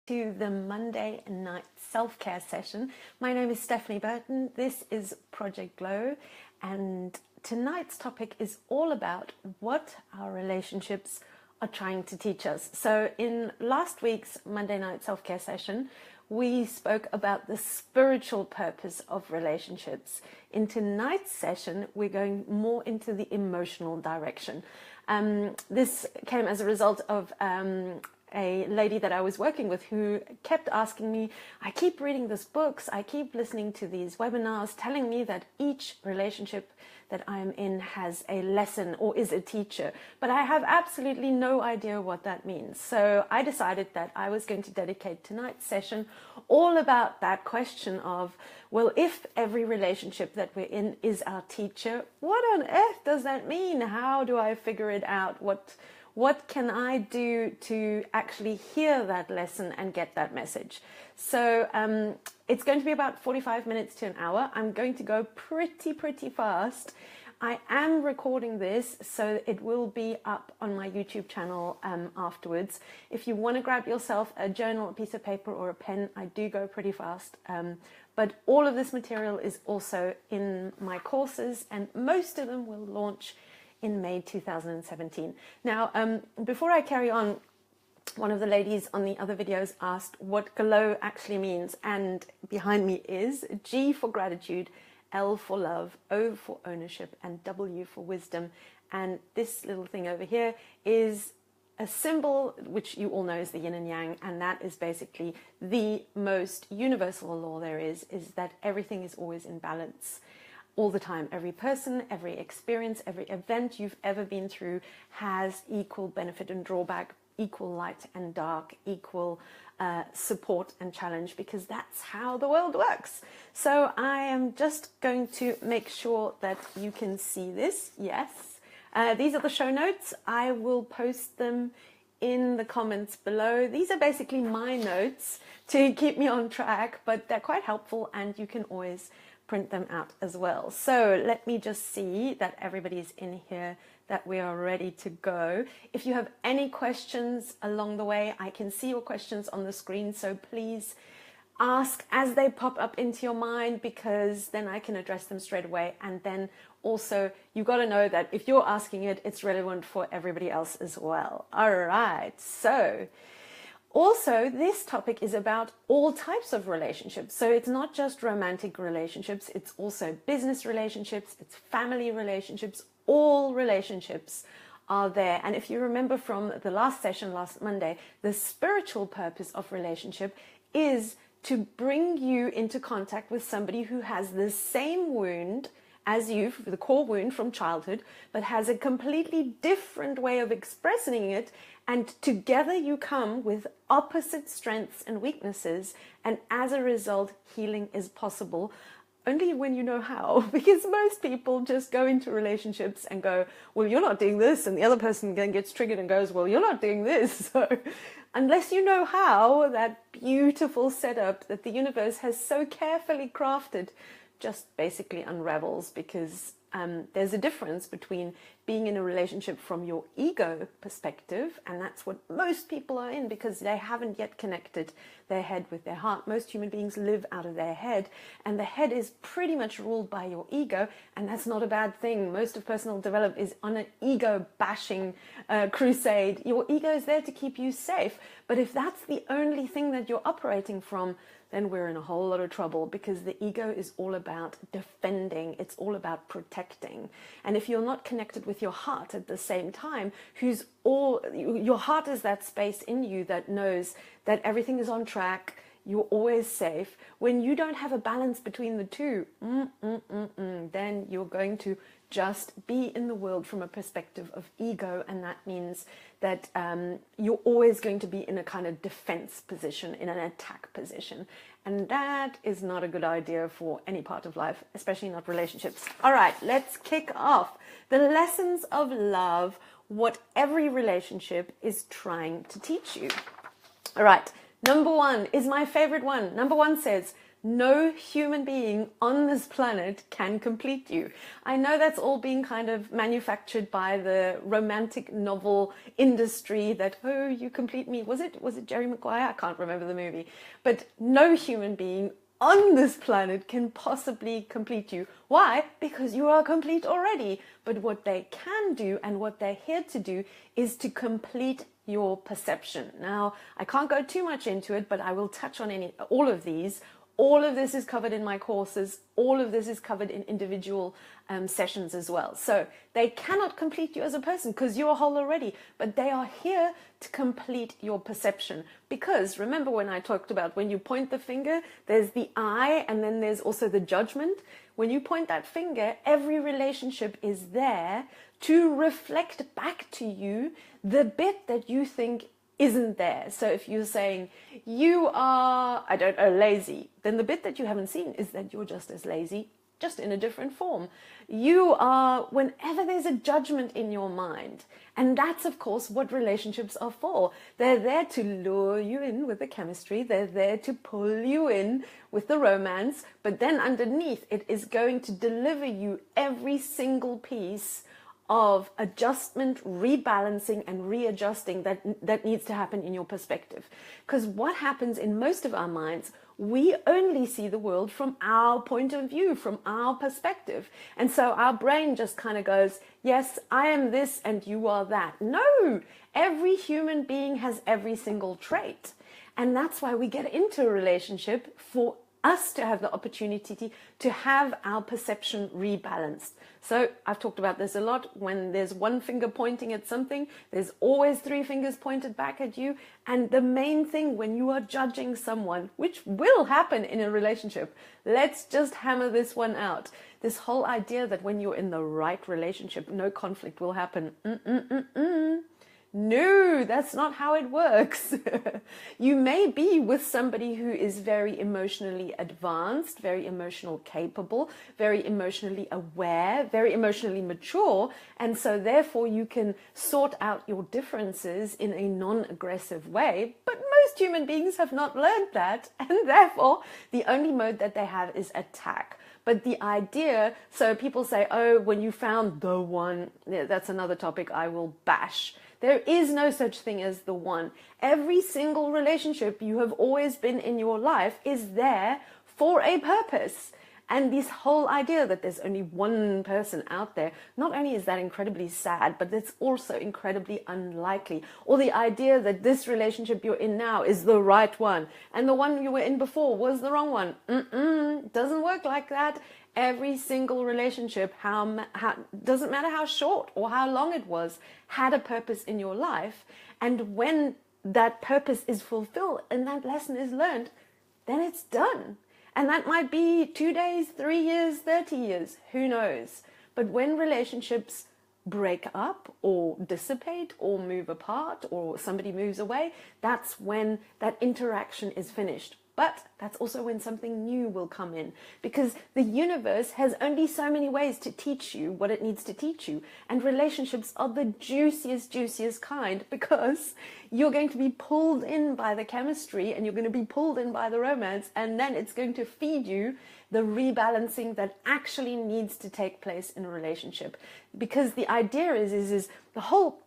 to the Monday night self-care session. My name is Stephanie Burton. This is Project Glow, and tonight's topic is all about what our relationships are trying to teach us. So in last week's Monday night self-care session, we spoke about the spiritual purpose of relationships. In tonight's session, we're going more into the emotional direction. This came as a result of a lady that I was working with who kept asking me, I keep reading these books, I keep listening to these webinars telling me that each relationship that I'm in has a lesson or is a teacher, but I have absolutely no idea what that means. So I decided that I was going to dedicate tonight's session all about that question of, well, if every relationship that we're in is our teacher, what on earth does that mean? How do I figure it out? What can I do to actually hear that lesson and get that message? So it's going to be about 45 minutes to an hour. I'm going to go pretty fast. I am recording this, so it will be up on my YouTube channel afterwards. If you want to grab yourself a journal, a piece of paper or a pen, I do go pretty fast. But all of this material is also in my courses, and most of them will launch in May 2017. Now, before I carry on, one of the ladies on the other videos asked what glow actually means, and behind me is G for gratitude, L for love, O for ownership, and W for wisdom. And this little thing over here is a symbol which you all know is the yin and yang, and that is basically the most universal law there is that everything is always in balance. All the time. Every person, every experience, every event you've ever been through has equal benefit and drawback, equal light and dark, equal support and challenge, because that's how the world works. So I am just going to make sure that you can see this. Yes. These are the show notes. I will post them in the comments below. These are basically my notes to keep me on track, but they're quite helpful, and you can always print them out as well. So let me just see that everybody's in here, that we are ready to go. If you have any questions along the way, I can see your questions on the screen, so please ask as they pop up into your mind, because then I can address them straight away. And then also, you got to know that if you're asking it, it's relevant for everybody else as well. All right, so also, this topic is about all types of relationships. So it's not just romantic relationships, it's also business relationships, it's family relationships, all relationships are there. And if you remember from the last session last Monday, the spiritual purpose of relationship is to bring you into contact with somebody who has the same wound as you, the core wound from childhood, but has a completely different way of expressing it, and together you come with opposite strengths and weaknesses, and as a result, healing is possible only when you know how, because most people just go into relationships and go, well, you're not doing this, and the other person then gets triggered and goes, well, you're not doing this. So unless you know how, that beautiful setup that the universe has so carefully crafted just basically unravels, because there's a difference between being in a relationship from your ego perspective, and that's what most people are in, because they haven't yet connected their head with their heart. Most human beings live out of their head, and the head is pretty much ruled by your ego, and that's not a bad thing. Most of personal development is on an ego bashing crusade. Your ego is there to keep you safe, but if that's the only thing that you're operating from, then we're in a whole lot of trouble, because the ego is all about defending. It's all about protecting. And if you're not connected with your heart at the same time, your heart is that space in you that knows that everything is on track, you're always safe. When you don't have a balance between the two, then you're going to just be in the world from a perspective of ego, and that means that you're always going to be in a kind of defense position, in an attack position, and that is not a good idea for any part of life, especially not relationships. All right, let's kick off the lessons of love, what every relationship is trying to teach you. All right, number one is my favorite one. Number one says, No human being on this planet can complete you. I know that's all being kind of manufactured by the romantic novel industry that, oh, you complete me. Was it Jerry Maguire? I can't remember the movie. But no human being on this planet can possibly complete you. Why? Because you are complete already. But what they can do and what they're here to do is to complete your perception. Now, I can't go too much into it, but I will touch on all of these. All of this is covered in my courses. All of this is covered in individual sessions as well. So they cannot complete you as a person because you're whole already, but they are here to complete your perception. Because remember when I talked about when you point the finger, there's the I and then there's also the judgment. When you point that finger, every relationship is there to reflect back to you the bit that you think isn't there. So if you're saying you are, I don't know, lazy, then the bit that you haven't seen is that you're just as lazy, just in a different form. You are, whenever there's a judgment in your mind, and that's of course what relationships are for. They're there to lure you in with the chemistry, they're there to pull you in with the romance, but then underneath it is going to deliver you every single piece of adjustment, rebalancing and readjusting that needs to happen in your perspective. Because what happens in most of our minds, we only see the world from our point of view, from our perspective. And so our brain just kind of goes, yes, I am this and you are that. No, every human being has every single trait. And that's why we get into a relationship, for us to have the opportunity to have our perception rebalanced. So I've talked about this a lot. When there's one finger pointing at something, there's always three fingers pointed back at you. And the main thing when you are judging someone, which will happen in a relationship, let's just hammer this one out. This whole idea that when you're in the right relationship, no conflict will happen. No, that's not how it works. You may be with somebody who is very emotionally advanced, very emotional capable, very emotionally aware, very emotionally mature, and so therefore you can sort out your differences in a non-aggressive way. But most human beings have not learned that, and therefore the only mode that they have is attack. But the idea, so people say, oh, when you found the one, yeah, that's another topic I will bash. There is no such thing as the one. Every single relationship you have always been in your life is there for a purpose. And this whole idea that there's only one person out there, not only is that incredibly sad, but it's also incredibly unlikely. Or the idea that this relationship you're in now is the right one, and the one you were in before was the wrong one. Doesn't work like that. Every single relationship, doesn't matter how short or how long it was, had a purpose in your life. And when that purpose is fulfilled and that lesson is learned, then it's done. And that might be 2 days, 3 years, 30 years, who knows? But when relationships break up or dissipate or move apart or somebody moves away, that's when that interaction is finished. But that's also when something new will come in, because the universe has only so many ways to teach you what it needs to teach you. And relationships are the juiciest kind, because you're going to be pulled in by the chemistry and you're going to be pulled in by the romance, and then it's going to feed you the rebalancing that actually needs to take place in a relationship. Because the idea is the whole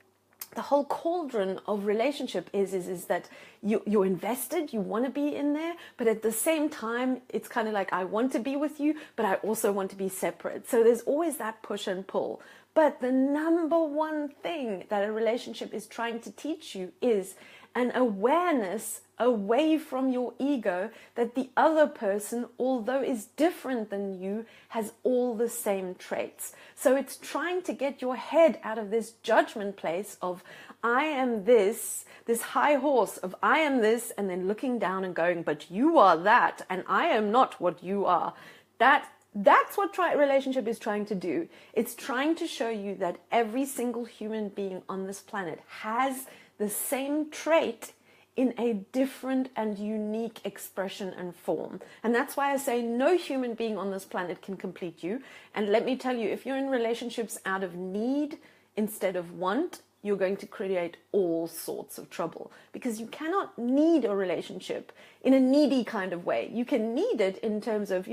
cauldron of relationship is that you're invested, you want to be in there, but at the same time, it's kind of like, I want to be with you, but I also want to be separate. So there's always that push and pull. But the number one thing that a relationship is trying to teach you is an awareness away from your ego that the other person, although is different than you, has all the same traits. So it's trying to get your head out of this judgment place of, I am this high horse of I am this, and then looking down and going, but you are that, and I am not what you are. That's what relationship is trying to do. It's trying to show you that every single human being on this planet has the same trait in a different and unique expression and form. And that's why I say no human being on this planet can complete you. And let me tell you, if you're in relationships out of need instead of want, you're going to create all sorts of trouble, because you cannot need a relationship in a needy kind of way. You can need it in terms of,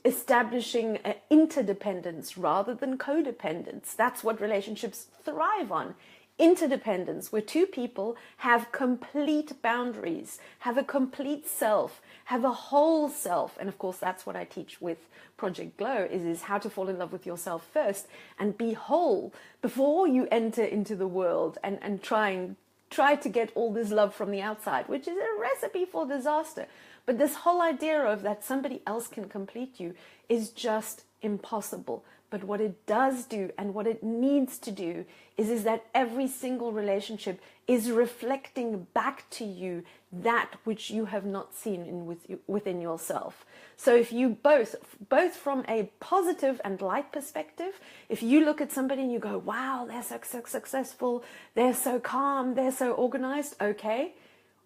establishing interdependence rather than codependence. That's what relationships thrive on. Interdependence, where two people have complete boundaries, have a complete self, have a whole self. And of course, that's what I teach with Project Glow, is how to fall in love with yourself first and be whole before you enter into the world and try to get all this love from the outside, which is a recipe for disaster. But this whole idea of that somebody else can complete you is just impossible. But what it does do, and what it needs to do, is that every single relationship is reflecting back to you that which you have not seen within yourself. So if you both from a positive and light perspective, if you look at somebody and you go, wow, they're so successful, they're so calm, they're so organized, okay,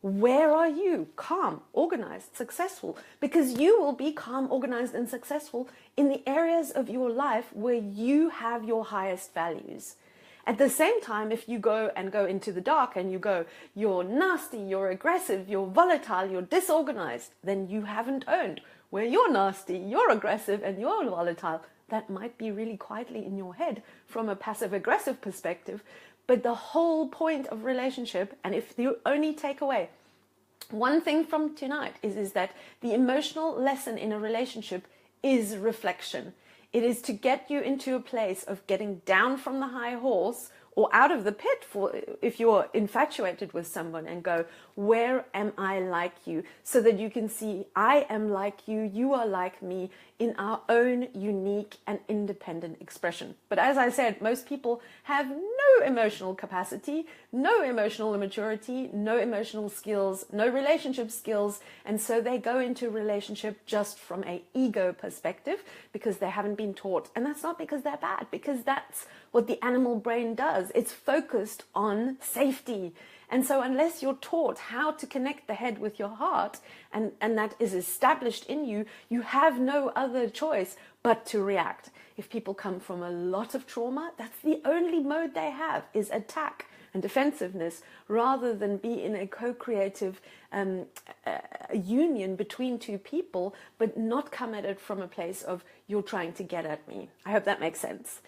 where are you? Calm, organized, successful. Because you will be calm, organized, and successful in the areas of your life where you have your highest values. At the same time, if you go into the dark and you go, you're nasty, you're aggressive, you're volatile, you're disorganized, then you haven't earned where you're nasty, you're aggressive, and you're volatile. That might be really quietly in your head from a passive-aggressive perspective. But the whole point of relationship, and if you only take away one thing from tonight, is that the emotional lesson in a relationship is reflection. It is to get you into a place of getting down from the high horse or out of the pit, for if you're infatuated with someone, and go, where am I like you? So that you can see, I am like you, you are like me, in our own unique and independent expression. But as I said, most people have no emotional capacity, no emotional maturity, no emotional skills, no relationship skills, and so they go into a relationship just from an ego perspective because they haven't been taught. And that's not because they're bad, because that's what the animal brain does. It's focused on safety. And so unless you're taught how to connect the head with your heart, and that is established in you, you have no other choice but to react. If people come from a lot of trauma, that's the only mode they have, is attack and defensiveness, rather than be in a co-creative union between two people, but not come at it from a place of, you're trying to get at me. I hope that makes sense.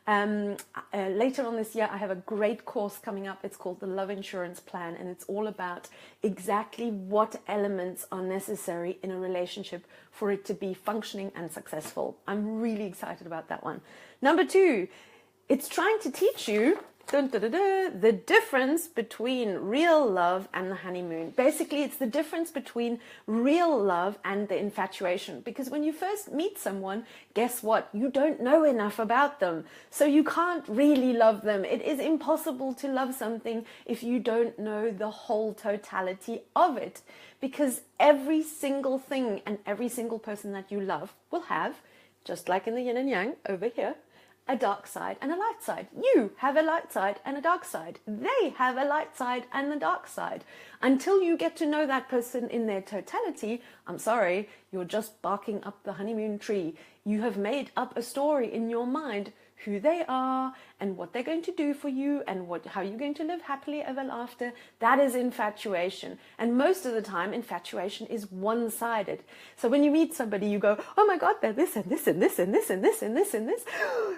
Later on this year, I have a great course coming up. It's called the Love Insurance Plan, and it's all about exactly what elements are necessary in a relationship for it to be functioning and successful. I'm really excited about that one. Number 2, it's trying to teach you the difference between real love and the honeymoon. Basically, it's the difference between real love and the infatuation. Because when you first meet someone, guess what? You don't know enough about them. So you can't really love them. It is impossible to love something if you don't know the whole totality of it. Because every single thing and every single person that you love will have, just like in the yin and yang over here, a dark side and a light side. You have a light side and a dark side. They have a light side and a dark side. Until you get to know that person in their totality, I'm sorry, you're just barking up the honeymoon tree. You have made up a story in your mind, who they are and what they're going to do for you and how you're going to live happily ever after. That is infatuation. And most of the time, infatuation is one-sided. So when you meet somebody, you go, oh my God, they're this and this and this and this and this and this and this.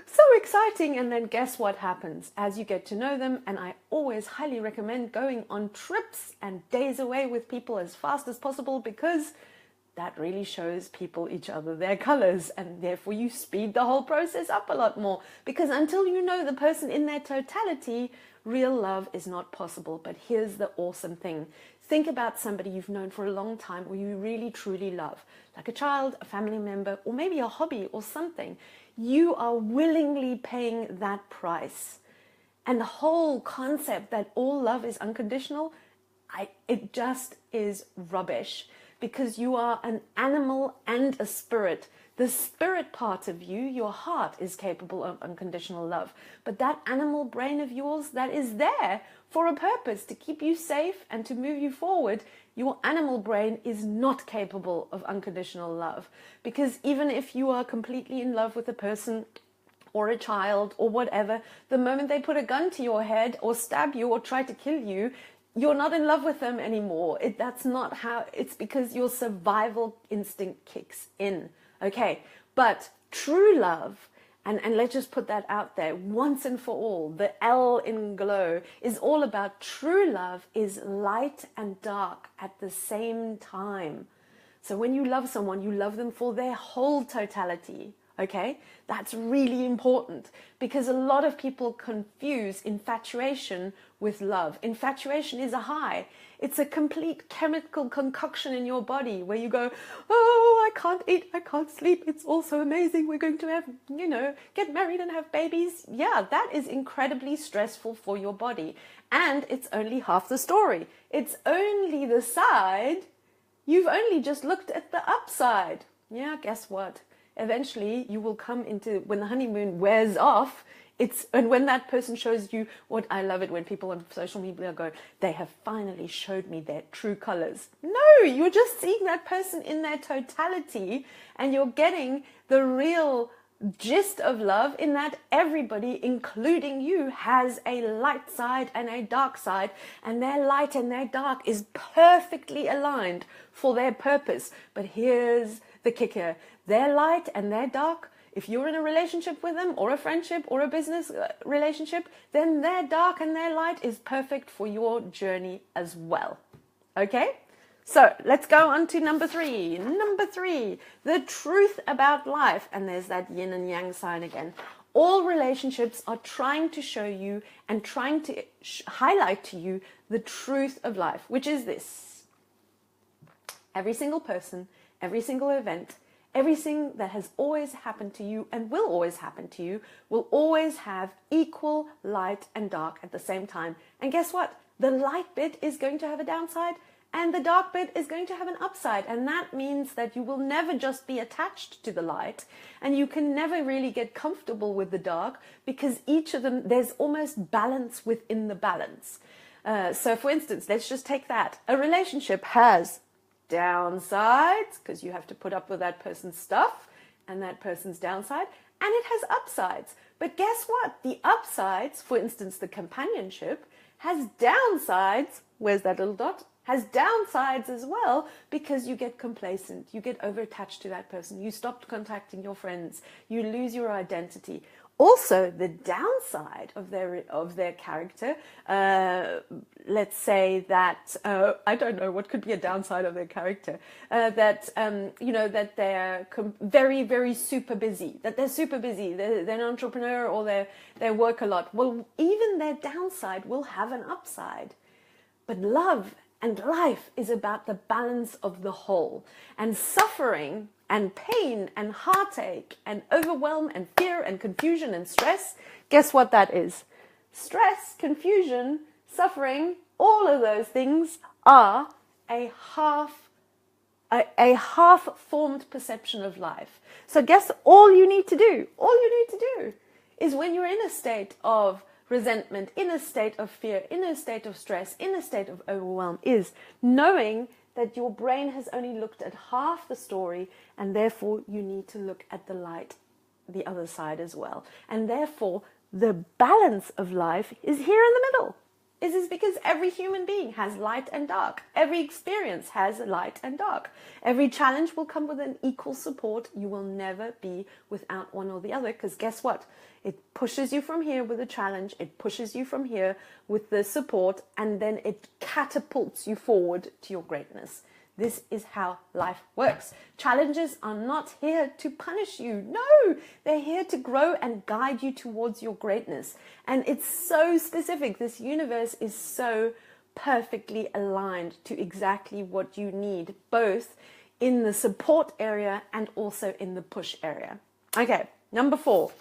So exciting. And then guess what happens? As you get to know them, and I always highly recommend going on trips and days away with people as fast as possible, because that really shows people each other their colors, and therefore you speed the whole process up a lot more, because until you know the person in their totality, real love is not possible. But here's the awesome thing. Think about somebody you've known for a long time, or you really truly love, like a child, a family member, or maybe a hobby or something. You are willingly paying that price. And the whole concept that all love is unconditional, it just is rubbish. Because you are an animal and a spirit. The spirit part of you, your heart, is capable of unconditional love. But that animal brain of yours that is there for a purpose, to keep you safe and to move you forward, your animal brain is not capable of unconditional love. Because even if you are completely in love with a person, or a child or whatever, the moment they put a gun to your head or stab you or try to kill you, you're not in love with them anymore. That's not how, it's because your survival instinct kicks in. Okay, but true love, and let's just put that out there once and for all, the L in glow is all about true love is light and dark at the same time. So when you love someone, you love them for their whole totality. Okay, that's really important because a lot of people confuse infatuation with love. Infatuation is a high. It's a complete chemical concoction in your body where you go, oh, I can't eat, I can't sleep. It's all so amazing. We're going to have, get married and have babies. Yeah, that is incredibly stressful for your body. And it's only half the story. It's only the side. You've only just looked at the upside. Yeah, guess what? Eventually you will come into, when the honeymoon wears off, and when that person shows you what, I love it when people on social media go, they have finally showed me their true colors. No, you're just seeing that person in their totality, and you're getting the real gist of love in that everybody, including you, has a light side and a dark side, and their light and their dark is perfectly aligned for their purpose. But here's the kicker. Their light and their dark, if you're in a relationship with them or a friendship or a business relationship, then their dark and their light is perfect for your journey as well. Okay? So let's go on to number 3. Number 3, the truth about life. And there's that yin and yang sign again. All relationships are trying to show you and trying to highlight to you the truth of life, which is this. Every single person, every single event, everything that has always happened to you and will always happen to you will always have equal light and dark at the same time. And guess what? The light bit is going to have a downside and the dark bit is going to have an upside. And that means that you will never just be attached to the light, and you can never really get comfortable with the dark, because each of them, there's almost balance within the balance. So for instance, let's just take that. A relationship has downsides because you have to put up with that person's stuff and that person's downside, and it has upsides. But guess what? The upsides, for instance, the companionship, has downsides. Where's that little dot? Has downsides as well, because you get complacent, you get over attached to that person, you stop contacting your friends, you lose your identity. Also, the downside of their character, let's say that, I don't know, what could be a downside of their character? That they're very, very super busy, that they're super busy, they're an entrepreneur, or they work a lot. Well, even their downside will have an upside. But love and life is about the balance of the whole. And suffering and pain and heartache and overwhelm and fear and confusion and stress, guess what that is? Stress, confusion, suffering, all of those things are a half-formed perception of life. So guess all you need to do is, when you're in a state of resentment, in a state of fear, in a state of stress, in a state of overwhelm, is knowing that your brain has only looked at half the story, and therefore you need to look at the light, the other side as well. And therefore the balance of life is here in the middle. This is because every human being has light and dark. Every experience has light and dark. Every challenge will come with an equal support. You will never be without one or the other, because guess what? It pushes you from here with a challenge. It pushes you from here with the support, and then it catapults you forward to your greatness. This is how life works. Challenges are not here to punish you. No, they're here to grow and guide you towards your greatness. And it's so specific. This universe is so perfectly aligned to exactly what you need, both in the support area and also in the push area. Okay, number 4.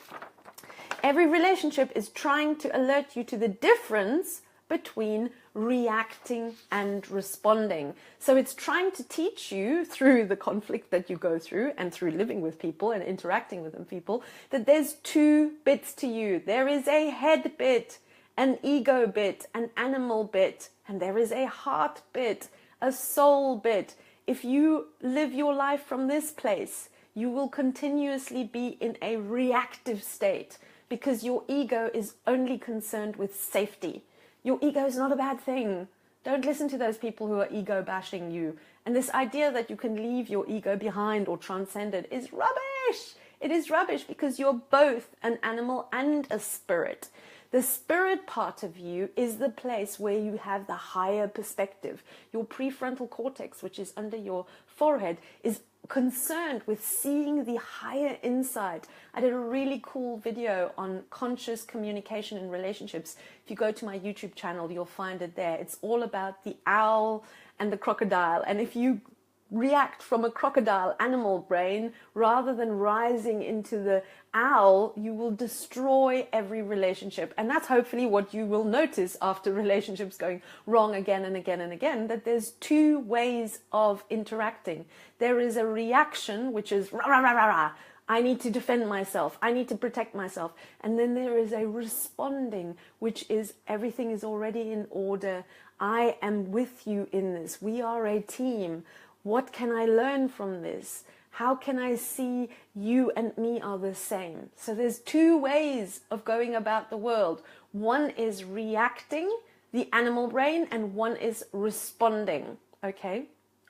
Every relationship is trying to alert you to the difference between reacting and responding. So it's trying to teach you, through the conflict that you go through and through living with people and interacting with them people, that there's 2 bits to you. There is a head bit, an ego bit, an animal bit, and there is a heart bit, a soul bit. If you live your life from this place, you will continuously be in a reactive state because your ego is only concerned with safety. Your ego is not a bad thing. Don't listen to those people who are ego bashing you. And this idea that you can leave your ego behind or transcend it is rubbish. It is rubbish because you're both an animal and a spirit. The spirit part of you is the place where you have the higher perspective. Your prefrontal cortex, which is under your forehead, is concerned with seeing the higher inside. I did a really cool video on conscious communication in relationships. If you go to my YouTube channel, you'll find it there. It's all about the owl and the crocodile. And if you react from a crocodile animal brain rather than rising into the owl, you will destroy every relationship. And that's hopefully what you will notice after relationships going wrong again and again and again, that there's two ways of interacting. There is a reaction, which is rah, rah, rah, rah, rah. I need to defend myself. I need to protect myself. And then there is a responding, which is everything is already in order. I am with you in this. We are a team. What can I learn from this? How can I see you and me are the same? So there's two ways of going about the world. One is reacting, the animal brain, and one is responding, okay?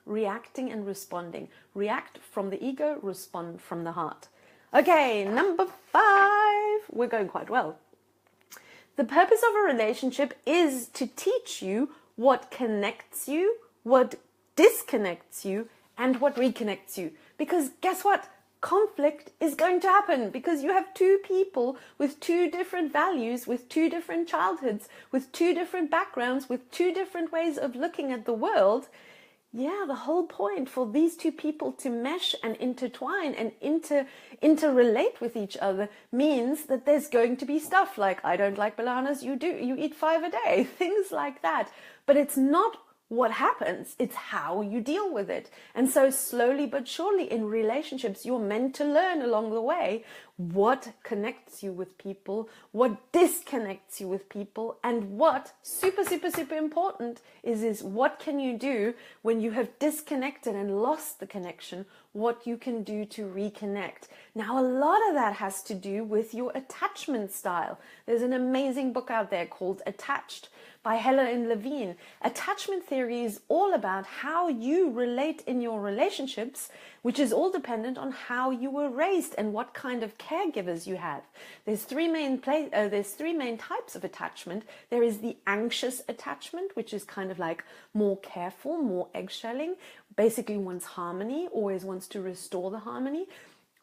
Reacting and responding. React from the ego, respond from the heart. Okay, number 5. We're going quite well. The purpose of a relationship is to teach you what connects you, what disconnects you, and what reconnects you. Because guess what? Conflict is going to happen because you have two people with two different values, with two different childhoods, with two different backgrounds, with two different ways of looking at the world. Yeah, the whole point for these two people to mesh and intertwine and interrelate with each other means that there's going to be stuff like, I don't like bananas, you do, you eat 5 a day, things like that. But it's not what happens, it's how you deal with it. And so slowly but surely in relationships, you're meant to learn along the way what connects you with people, what disconnects you with people, and what, super, super, super important, is what can you do when you have disconnected and lost the connection, what you can do to reconnect. Now, a lot of that has to do with your attachment style. There's an amazing book out there called Attached by Helen Levine. Attachment theory is all about how you relate in your relationships, which is all dependent on how you were raised and what kind of caregivers you have. There's three main types of attachment. There is the anxious attachment, which is kind of like more careful, more eggshelling, basically wants harmony, always wants to restore the harmony,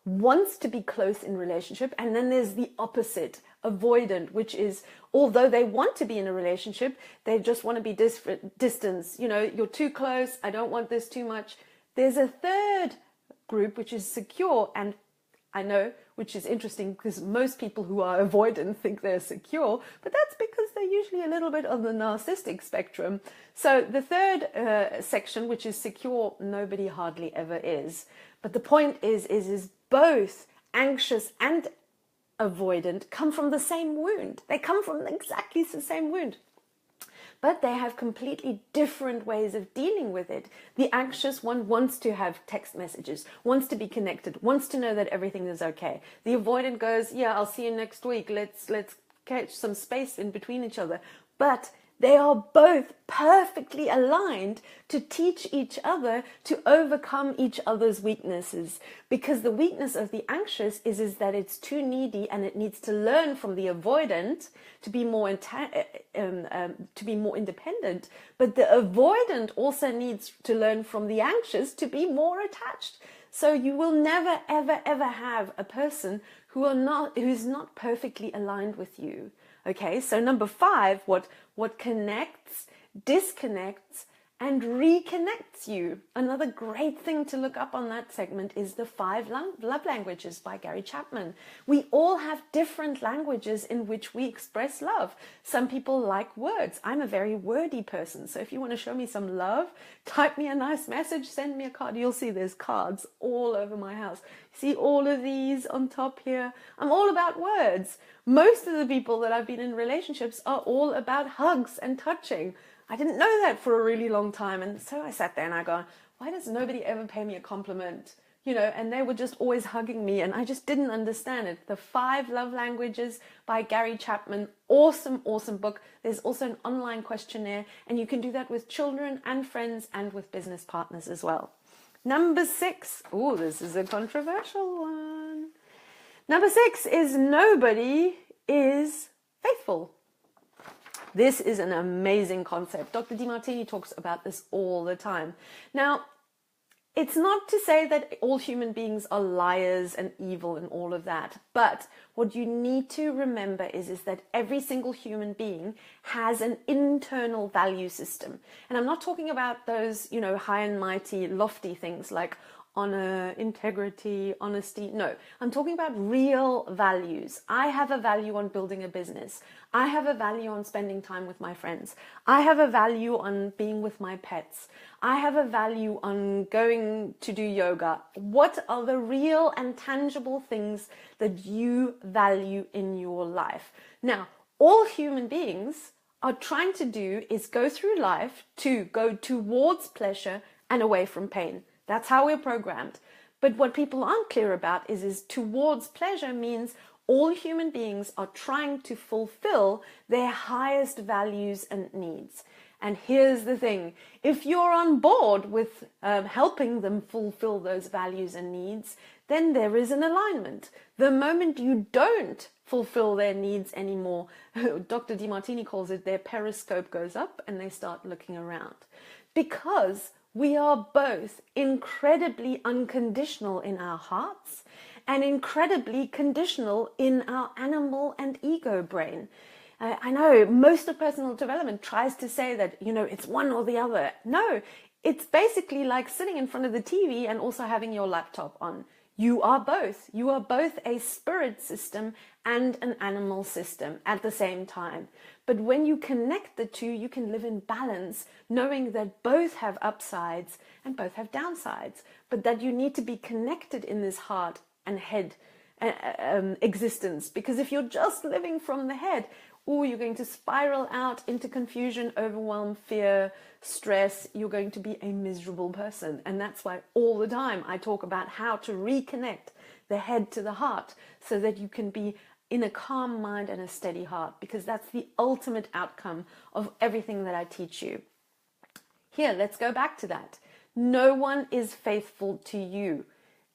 wants to be close in relationship. And then there's the opposite, avoidant, which is, although they want to be in a relationship, they just want to be distance. You know, you're too close, I don't want this too much. There's a third group, which is secure, and I know, which is interesting because most people who are avoidant think they're secure, but that's because they're usually a little bit on the narcissistic spectrum. So the third section, which is secure, nobody hardly ever is. But the point is both anxious and avoidant come from the same wound. They come from exactly the same wound. But they have completely different ways of dealing with it. The anxious one wants to have text messages, wants to be connected, wants to know that everything is okay. The avoidant goes, yeah, I'll see you next week. Let's catch some space in between each other. But they are both perfectly aligned to teach each other to overcome each other's weaknesses. Because the weakness of the anxious is that it's too needy and it needs to learn from the avoidant to be more independent. But the avoidant also needs to learn from the anxious to be more attached. So you will never, ever, ever have a person who's not perfectly aligned with you. Okay, so number 5, what connects, disconnects, and reconnects you. Another great thing to look up on that segment is the 5 love languages by Gary Chapman. We all have different languages in which we express love. Some people like words. I'm a very wordy person. So if you want to show me some love, type me a nice message, send me a card. You'll see there's cards all over my house. See all of these on top here? I'm all about words. Most of the people that I've been in relationships are all about hugs and touching. I didn't know that for a really long time. And so I sat there and I go, why does nobody ever pay me a compliment? and they were just always hugging me, and I just didn't understand it. The 5 Love Languages by Gary Chapman, awesome, awesome book. There's also an online questionnaire, and you can do that with children and friends and with business partners as well. Number 6, oh, this is a controversial one. Number 6 is nobody is faithful. This is an amazing concept. Dr. Demartini talks about this all the time. Now, it's not to say that all human beings are liars and evil and all of that, but what you need to remember is that every single human being has an internal value system. And I'm not talking about those, high and mighty, lofty things like honor, integrity, honesty. No, I'm talking about real values. I have a value on building a business. I have a value on spending time with my friends. I have a value on being with my pets. I have a value on going to do yoga. What are the real and tangible things that you value in your life? Now, all human beings are trying to do is go through life to go towards pleasure and away from pain. That's how we're programmed. But what people aren't clear about is towards pleasure means all human beings are trying to fulfill their highest values and needs. And here's the thing, if you're on board with helping them fulfill those values and needs, then there is an alignment. The moment you don't fulfill their needs anymore, Dr. Demartini calls it, their periscope goes up and they start looking around. Because we are both incredibly unconditional in our hearts and incredibly conditional in our animal and ego brain. I know most of personal development tries to say that, it's one or the other. No, it's basically like sitting in front of the TV and also having your laptop on. You are both. You are both a spirit system and an animal system at the same time. But when you connect the two, you can live in balance, knowing that both have upsides and both have downsides, but that you need to be connected in this heart and head existence. Because if you're just living from the head, you're going to spiral out into confusion, overwhelm, fear, stress. You're going to be a miserable person. And that's why all the time I talk about how to reconnect the head to the heart so that you can be in a calm mind and a steady heart, because that's the ultimate outcome of everything that I teach you. Here, let's go back to that. No one is faithful to you.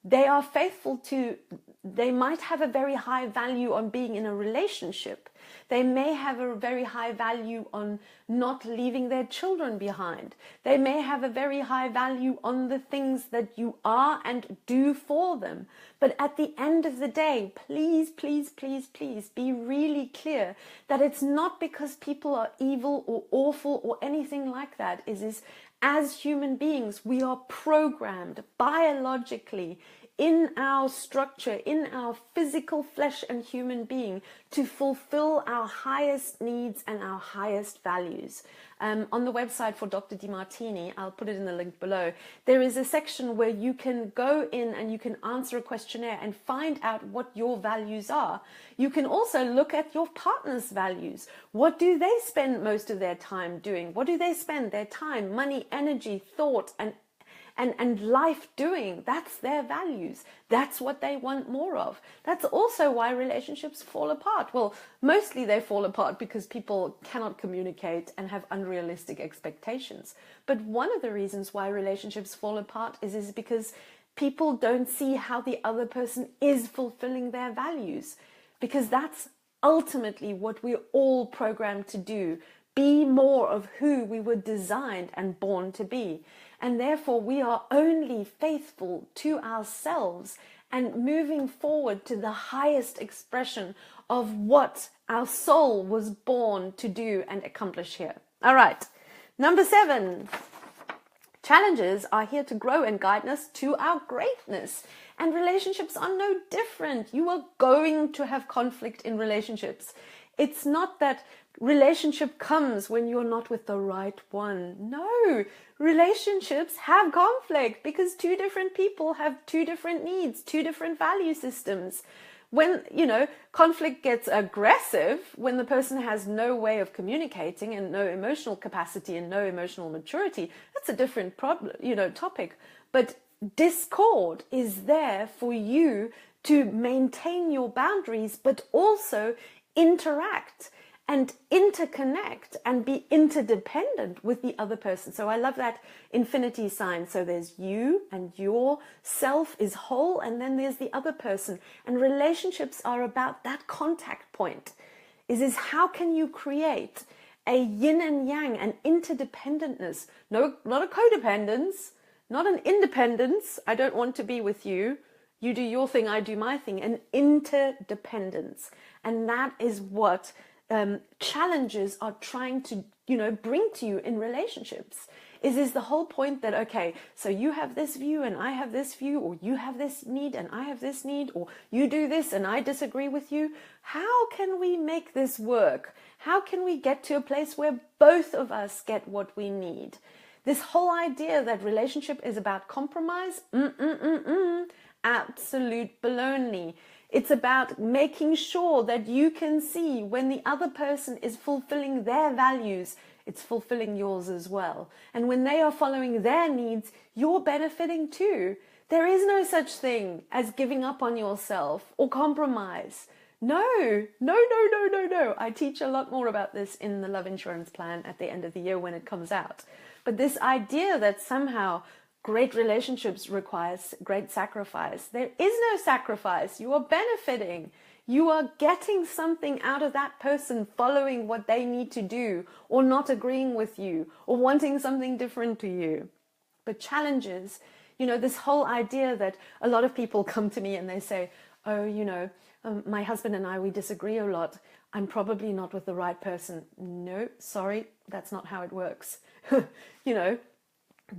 They are faithful to, they might have a very high value on being in a relationship. They may have a very high value on not leaving their children behind. They may have a very high value on the things that you are and do for them. But at the end of the day, please, please, please, please be really clear that it's not because people are evil or awful or anything like that. It is as human beings, we are programmed biologically in our structure, in our physical flesh and human being, to fulfill our highest needs and our highest values. On the website for Dr. Demartini, I'll put it in the link below, there is a section where you can go in and you can answer a questionnaire and find out what your values are. You can also look at your partner's values. What do they spend most of their time doing? What do they spend their time, money, energy, thought, and life doing? That's their values. That's what they want more of. That's also why relationships fall apart. Well, mostly they fall apart because people cannot communicate and have unrealistic expectations. But one of the reasons why relationships fall apart is because people don't see how the other person is fulfilling their values. Because that's ultimately what we're all programmed to do. Be more of who we were designed and born to be. And therefore we are only faithful to ourselves and moving forward to the highest expression of what our soul was born to do and accomplish here. All right. Number 7. Challenges are here to grow and guide us to our greatness. And relationships are no different. You are going to have conflict in relationships. It's not that relationship comes when you're not with the right one. No, relationships have conflict because two different people have two different needs, two different value systems. When, conflict gets aggressive, when the person has no way of communicating and no emotional capacity and no emotional maturity, that's a different problem, topic. But discord is there for you to maintain your boundaries, but also interact and interconnect and be interdependent with the other person. So I love that infinity sign. So there's you, and your self is whole, and then there's the other person. And relationships are about that contact point. Is how can you create a yin and yang, an interdependentness, no, not a codependence, not an independence. I don't want to be with you. You do your thing, I do my thing. An interdependence. And that is what challenges are trying to, bring to you in relationships. Is the whole point that, okay, so you have this view and I have this view, or you have this need and I have this need, or you do this and I disagree with you. How can we make this work? How can we get to a place where both of us get what we need? This whole idea that relationship is about compromise, absolute baloney. It's about making sure that you can see when the other person is fulfilling their values, it's fulfilling yours as well. And when they are following their needs, you're benefiting too. There is no such thing as giving up on yourself or compromise. No. I teach a lot more about this in the Love Insurance Plan at the end of the year when it comes out. But this idea that somehow great relationships requires great sacrifice. There is no sacrifice. You are benefiting. You are getting something out of that person following what they need to do, or not agreeing with you, or wanting something different to you. But challenges, this whole idea that a lot of people come to me and they say, oh, my husband and I, we disagree a lot. I'm probably not with the right person. No, sorry, that's not how it works.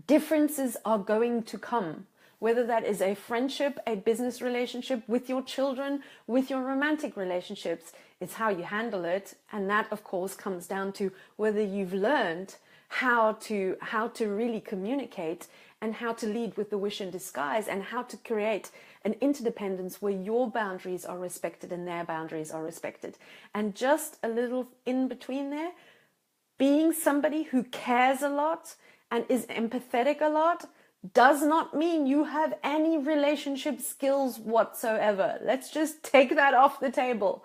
Differences are going to come, whether that is a friendship, a business relationship, with your children, with your romantic relationships. It's how you handle it. And that, of course, comes down to whether you've learned how to really communicate, and how to lead with the wish in disguise, and how to create an interdependence where your boundaries are respected and their boundaries are respected. And just a little in between there, being somebody who cares a lot and is empathetic a lot does not mean you have any relationship skills whatsoever. Let's just take that off the table.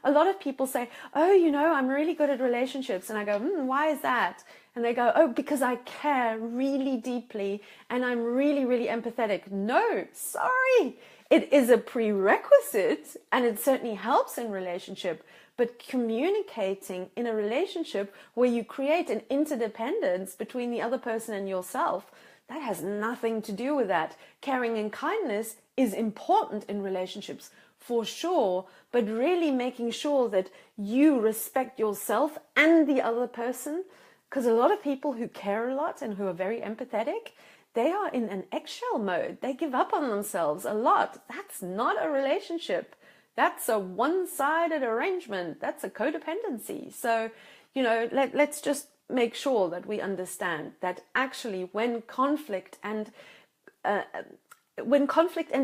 A lot of people say, oh, I'm really good at relationships. And I go, why is that? And they go, oh, because I care really deeply and I'm really, really empathetic. No, sorry. It is a prerequisite, and it certainly helps in relationship. But communicating in a relationship where you create an interdependence between the other person and yourself, that has nothing to do with that. Caring and kindness is important in relationships, for sure, but really making sure that you respect yourself and the other person. Because a lot of people who care a lot and who are very empathetic, they are in an eggshell mode. They give up on themselves a lot. That's not a relationship. That's a one-sided arrangement. That's a codependency. So, let's just make sure that we understand that actually when conflict and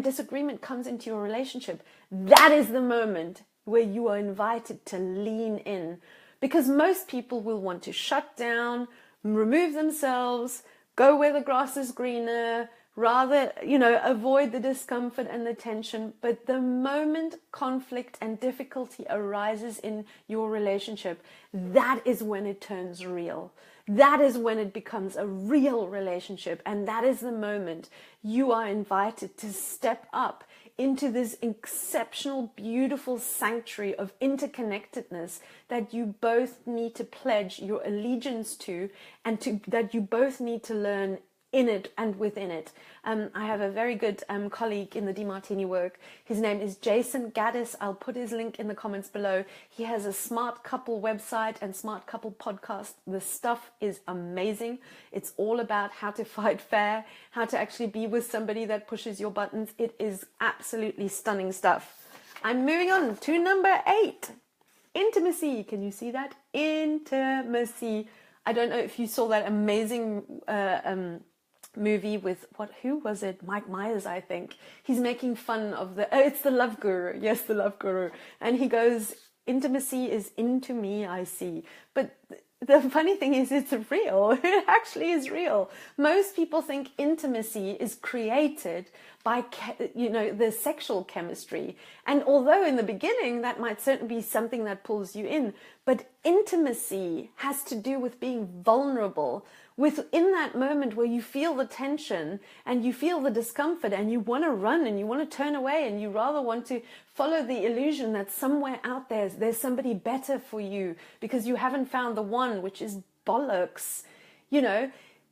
disagreement comes into your relationship, that is the moment where you are invited to lean in. Because most people will want to shut down, remove themselves, go where the grass is greener, rather, avoid the discomfort and the tension. But the moment conflict and difficulty arises in your relationship, that is when it turns real. That is when it becomes a real relationship. And that is the moment you are invited to step up into this exceptional, beautiful sanctuary of interconnectedness that you both need to pledge your allegiance to, and that you both need to learn in it and within it. I have a very good colleague in the DeMartini work. His name is Jason Gaddis. I'll put his link in the comments below. He has a Smart Couple website and Smart Couple podcast. The stuff is amazing. It's all about how to fight fair, how to actually be with somebody that pushes your buttons. It is absolutely stunning stuff. I'm moving on to number 8. Intimacy. Can you see that? Intimacy. I don't know if you saw that amazing movie with who was it? Mike Myers, I think. He's making fun of it's the Love Guru. Yes, the Love Guru. And he goes, intimacy is into me, I see. But the funny thing is, it's real. It actually is real. Most people think intimacy is created by, the sexual chemistry. And although in the beginning that might certainly be something that pulls you in, but intimacy has to do with being vulnerable. Within that moment where you feel the tension and you feel the discomfort and you want to run and you want to turn away and you rather want to follow the illusion that somewhere out there's somebody better for you because you haven't found the one, which is bollocks.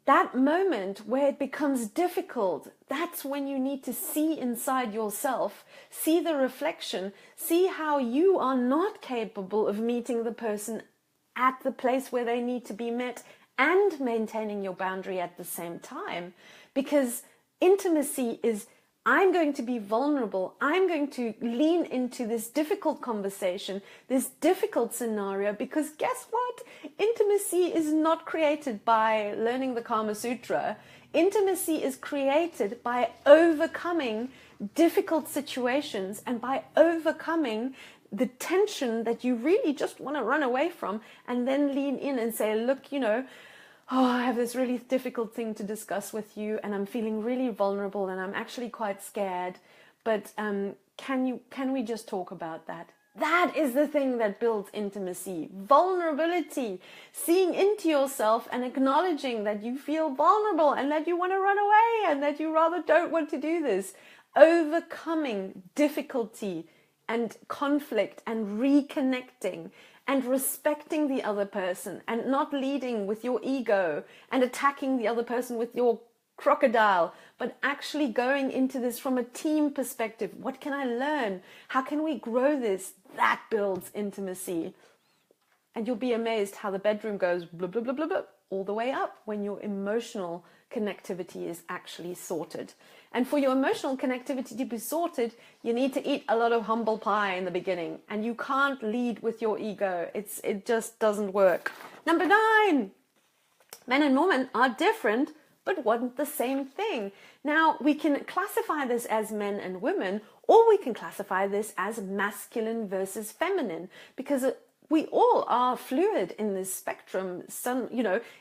That moment where it becomes difficult, that's when you need to see inside yourself, see the reflection, see how you are not capable of meeting the person at the place where they need to be met and maintaining your boundary at the same time. Because intimacy is, I'm going to be vulnerable. I'm going to lean into this difficult conversation, this difficult scenario, because guess what? Intimacy is not created by learning the Kama Sutra. Intimacy is created by overcoming difficult situations and by overcoming the tension that you really just want to run away from, and then lean in and say, look, I have this really difficult thing to discuss with you and I'm feeling really vulnerable and I'm actually quite scared, but can we just talk about that? That is the thing that builds intimacy. Vulnerability, seeing into yourself and acknowledging that you feel vulnerable and that you want to run away and that you rather don't want to do this. Overcoming difficulty and conflict and reconnecting and respecting the other person and not leading with your ego and attacking the other person with your crocodile, but actually going into this from a team perspective. What can I learn? How can we grow this? That builds intimacy. And you'll be amazed how the bedroom goes blah, blah, blah, blah, blah, all the way up when your emotional connectivity is actually sorted. And for your emotional connectivity to be sorted, you need to eat a lot of humble pie in the beginning. And you can't lead with your ego. It just doesn't work. Number 9, men and women are different, but want the same thing. Now, we can classify this as men and women, or we can classify this as masculine versus feminine, because we all are fluid in this spectrum.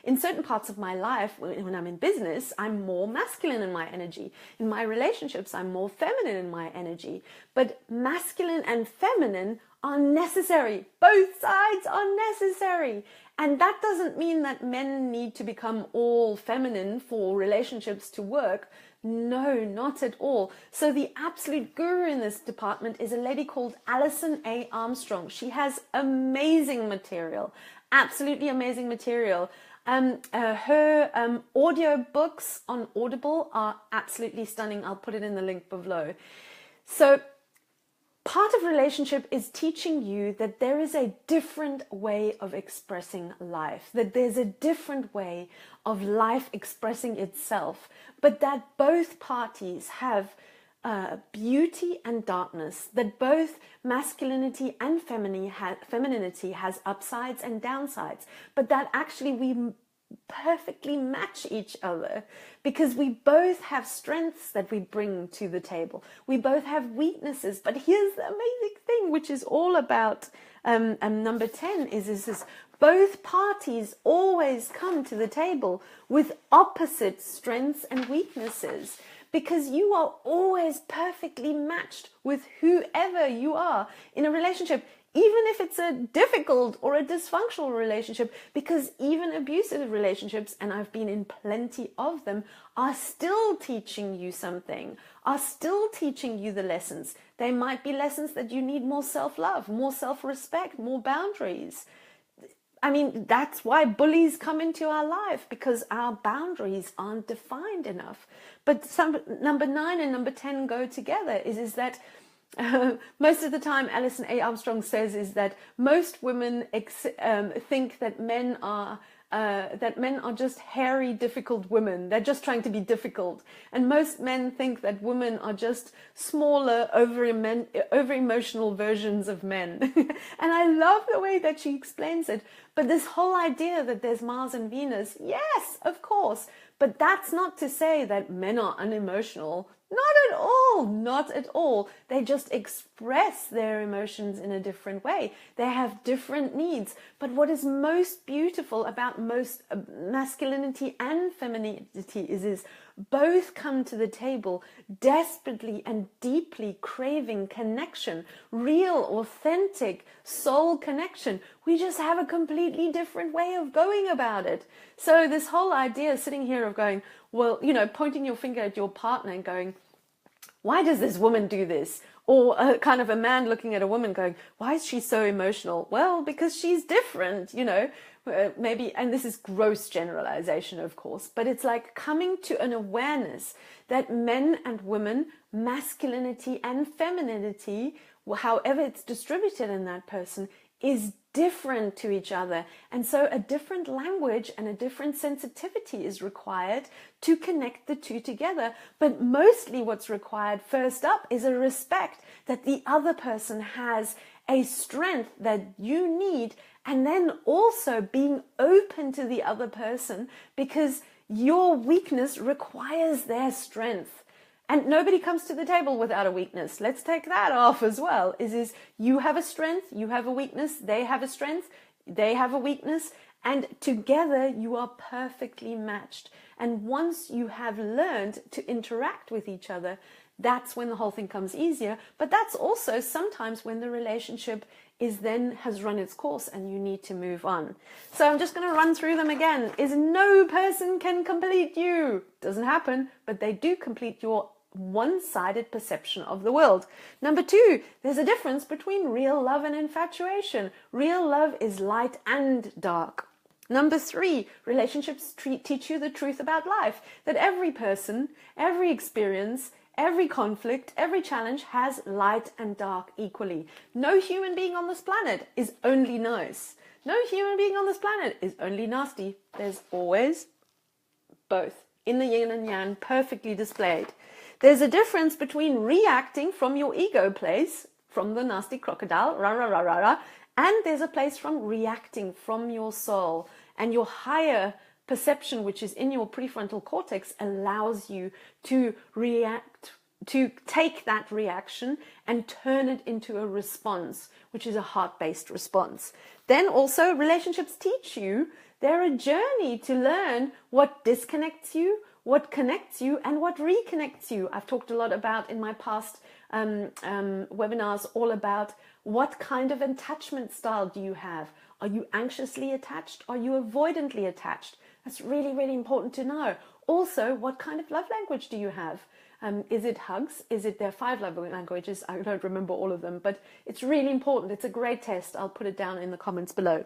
In certain parts of my life, when I'm in business, I'm more masculine in my energy. In my relationships, I'm more feminine in my energy. But masculine and feminine are necessary. Both sides are necessary. And that doesn't mean that men need to become all feminine for relationships to work. No, not at all. So the absolute guru in this department is a lady called Alison A. Armstrong. She has amazing material, absolutely amazing material. Her audio books on Audible are absolutely stunning. I'll put it in the link below. So part of relationship is teaching you that there is a different way of expressing life, that there's a different way of life expressing itself, but that both parties have beauty and darkness, that both masculinity and femininity has upsides and downsides, but that actually we perfectly match each other because we both have strengths that we bring to the table. We both have weaknesses, but here's the amazing thing, which is all about number 10 is both parties always come to the table with opposite strengths and weaknesses, because you are always perfectly matched with whoever you are in a relationship, even if it's a difficult or a dysfunctional relationship, because even abusive relationships, and I've been in plenty of them, are still teaching you something, are still teaching you the lessons. They might be lessons that you need more self-love, more self-respect, more boundaries. I mean, that's why bullies come into our life, because our boundaries aren't defined enough. But number 9 and number 10 go together, is that most of the time, Alison A. Armstrong says is that most women think that men are just hairy, difficult women. They're just trying to be difficult. And most men think that women are just smaller, over-emotional versions of men. And I love the way that she explains it. But this whole idea that there's Mars and Venus, yes, of course. But that's not to say that men are unemotional. Not at all, not at all. They just express their emotions in a different way. They have different needs. But what is most beautiful about most masculinity and femininity is both come to the table desperately and deeply craving connection, real, authentic soul connection. We just have a completely different way of going about it. So this whole idea sitting here of going, well, pointing your finger at your partner and going, why does this woman do this? Or kind of a man looking at a woman going, why is she so emotional? Well, because she's different, maybe, and this is gross generalization, of course, but it's like coming to an awareness that men and women, masculinity and femininity, however it's distributed in that person, is different to each other. And so a different language and a different sensitivity is required to connect the two together. But mostly what's required first up is a respect that the other person has a strength that you need, and then also being open to the other person because your weakness requires their strength. And nobody comes to the table without a weakness. Let's take that off as well. Is you have a strength, you have a weakness, they have a strength, they have a weakness, and together you are perfectly matched. And once you have learned to interact with each other, that's when the whole thing comes easier. But that's also sometimes when the relationship has run its course and you need to move on. So I'm just going to run through them again. Is no person can complete you. Doesn't happen, but they do complete your one-sided perception of the world. Number 2, there's a difference between real love and infatuation. Real love is light and dark. Number 3, relationships teach you the truth about life, that every person, every experience, every conflict, every challenge has light and dark equally. No human being on this planet is only nice. No human being on this planet is only nasty. There's always both in the yin and yang, perfectly displayed. There's a difference between reacting from your ego place, from the nasty crocodile, rah, rah, rah, rah, rah, and there's a place from reacting from your soul. And your higher perception, which is in your prefrontal cortex, allows you to react, to take that reaction and turn it into a response, which is a heart-based response. Then also relationships teach you, they're a journey to learn what disconnects you, what connects you, and what reconnects you. I've talked a lot about in my past webinars all about what kind of attachment style do you have? Are you anxiously attached? Are you avoidantly attached? That's really, really important to know. Also, what kind of love language do you have? Is it hugs? Is it their 5 love languages? I don't remember all of them, but it's really important. It's a great test. I'll put it down in the comments below.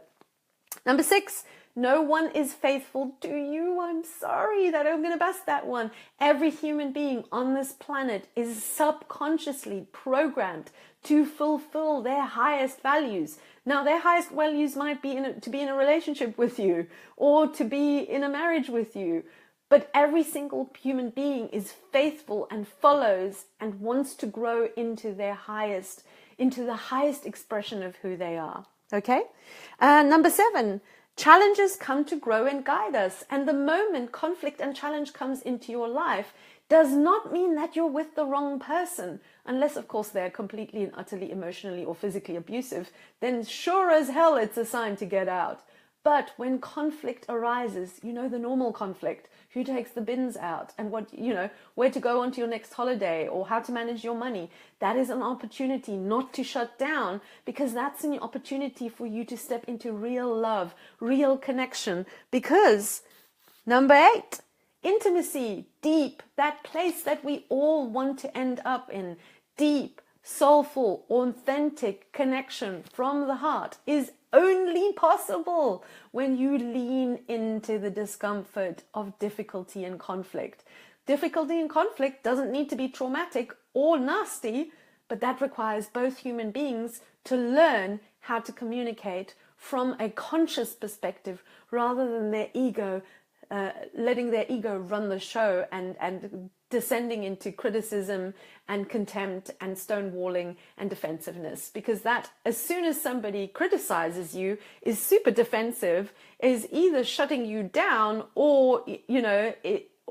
Number 6, no one is faithful to you. I'm sorry that I'm going to bust that one. Every human being on this planet is subconsciously programmed to fulfill their highest values. Now, their highest values might be to be in a relationship with you or to be in a marriage with you. But every single human being is faithful and follows and wants to grow into the highest expression of who they are. Okay? Number 7, challenges come to grow and guide us. And the moment conflict and challenge comes into your life does not mean that you're with the wrong person. Unless, of course, they're completely and utterly emotionally or physically abusive, then sure as hell it's a sign to get out. But when conflict arises, the normal conflict, who takes the bins out and where to go on to your next holiday or how to manage your money, that is an opportunity not to shut down, because that's an opportunity for you to step into real love, real connection. Because number 8, intimacy, deep, that place that we all want to end up in, deep, soulful, authentic connection from the heart is only possible when you lean into the discomfort of difficulty and conflict. Difficulty and conflict doesn't need to be traumatic or nasty, but that requires both human beings to learn how to communicate from a conscious perspective rather than their ego, letting their ego run the show and descending into criticism and contempt and stonewalling and defensiveness. Because that, as soon as somebody criticizes you, is super defensive, is either shutting you down or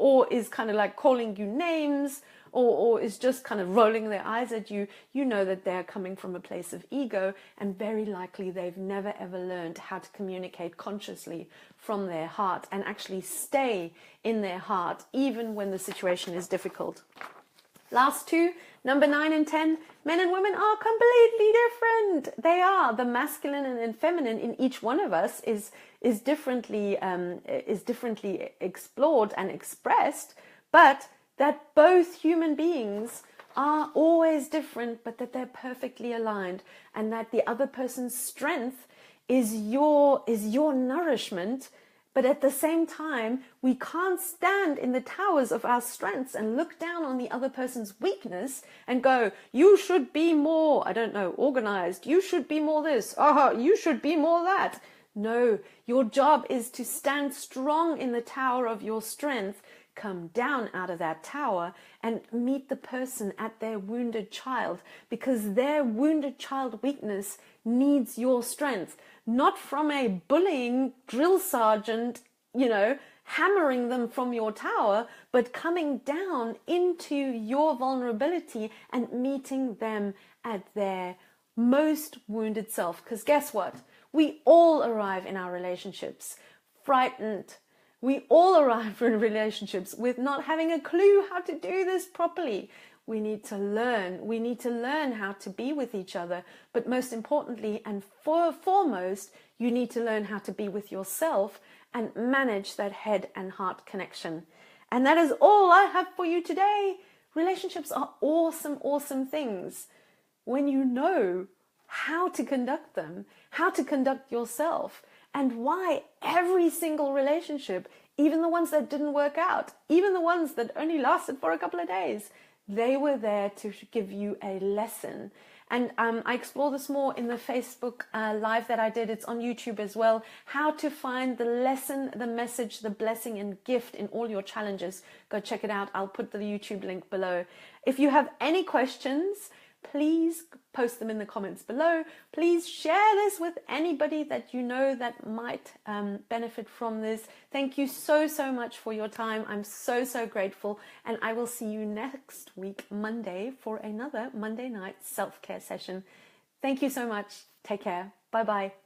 or is kind of like calling you names, or is just kind of rolling their eyes at you, you know that they're coming from a place of ego, and very likely they've never ever learned how to communicate consciously from their heart and actually stay in their heart even when the situation is difficult. Last two, number 9 and 10, men and women are completely different. They are. The masculine and feminine in each one of us is differently explored and expressed, but that both human beings are always different, but that they're perfectly aligned, and that the other person's strength is your nourishment. But at the same time, we can't stand in the towers of our strengths and look down on the other person's weakness and go, you should be more, I don't know, organized. You should be more this. Oh, you should be more that. No, your job is to stand strong in the tower of your strength, come down out of that tower and meet the person at their wounded child, because their wounded child weakness needs your strength. Not from a bullying drill sergeant, hammering them from your tower, but coming down into your vulnerability and meeting them at their most wounded self. Because guess what? We all arrive in our relationships frightened. We all arrive in relationships with not having a clue how to do this properly. We need to learn. We need to learn how to be with each other. But most importantly and foremost, you need to learn how to be with yourself and manage that head and heart connection. And that is all I have for you today. Relationships are awesome, awesome things when you know how to conduct them, how to conduct yourself, and why every single relationship, even the ones that didn't work out, even the ones that only lasted for a couple of days, they were there to give you a lesson. And I explore this more in the Facebook live that I did. It's on YouTube as well. How to find the lesson, the message, the blessing and gift in all your challenges. Go check it out. I'll put the YouTube link below. If you have any questions, please post them in the comments below. Please share this with anybody that you know that might benefit from this. Thank you so, so much for your time. I'm so, so grateful. And I will see you next week, Monday, for another Monday night self-care session. Thank you so much. Take care. Bye-bye.